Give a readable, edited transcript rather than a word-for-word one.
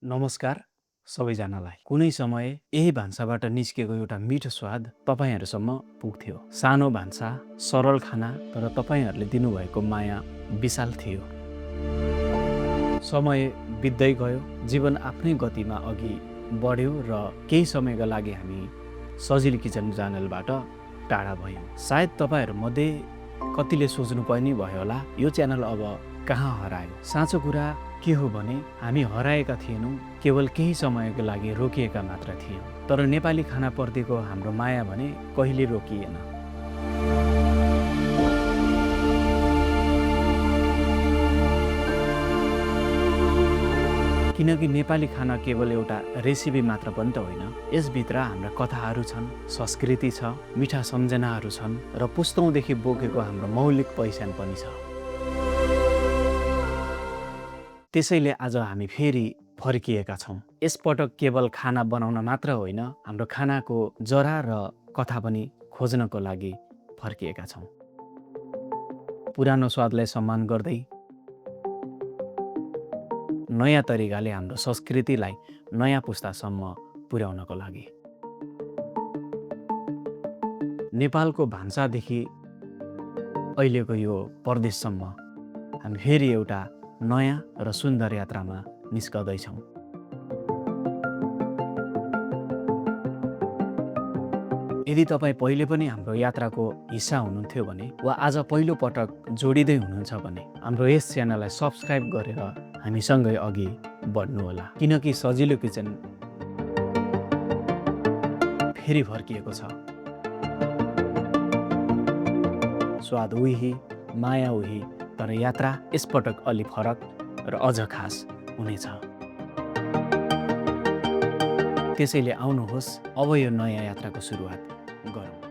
नमस्कार सबैजनालाई। कुनै समय यही भान्साबाट निस्केको एउटा मिठो स्वाद तपाईँहरूसम्म पुग्थ्यो। सानो भान्सा, सरल खाना, तर तपाईँहरूले दिनुभएको माया विशाल थियो। समय बित्दै गयो, जीवन आफ्नै गतिमा अघि बढ्यो र केही समयका लागि हामी सजिलो किचन च्यानलबाट टाढा भयौँ। सायद तपाईँहरूमध्ये कतिले सोच्नु पनि भयो होला, यो च्यानल अब कहाँ हरायो। साँचो कुरा के हो भने हामी हराएका थिएनौँ, केवल केही समयको लागि रोकिएका मात्र थियौँ। तर नेपाली खानाप्रतिको हाम्रो माया भने कहिले रोकिएन। किनकि नेपाली खाना केवल एउटा रेसिपी मात्र पनि त होइन, यसभित्र हाम्रा कथाहरू छन्, संस्कृति छ, मिठा सम्झनाहरू छन् र पुस्तौँदेखि बोकेको हाम्रो मौलिक पहिचान पनि छ। त्यसैले आज हामी फेरि फर्किएका छौँ। यसपटक केवल खाना बनाउन मात्र होइन, हाम्रो खानाको जरा र कथा पनि खोज्नको लागि फर्किएका छौँ। पुरानो स्वादलाई सम्मान गर्दै नयाँ तरिकाले हाम्रो संस्कृतिलाई नयाँ पुस्तासम्म पुर्याउनको लागि। नेपालको भान्सादेखि अहिलेको यो परदेशसम्म हामी फेरि एउटा नयाँ र सुन्दर यात्रामा निस्कदैछौँ। यदि तपाईँ पहिले पनि हाम्रो यात्राको हिस्सा हुनुहुन्थ्यो भने वा आज पहिलो पटक जोडिँदै हुनुहुन्छ भने हाम्रो यस च्यानललाई सब्सक्राइब गरेर हामीसँगै अघि बढ्नुहोला। किनकि सजिलो किचन फेरि फर्किएको छ। स्वाद उही, माया उही, तर यात्रा यसपटक अलि फरक र अझ खास हुनेछ। त्यसैले आउनुहोस्, अब यो नयाँ यात्राको सुरुवात गरौँ।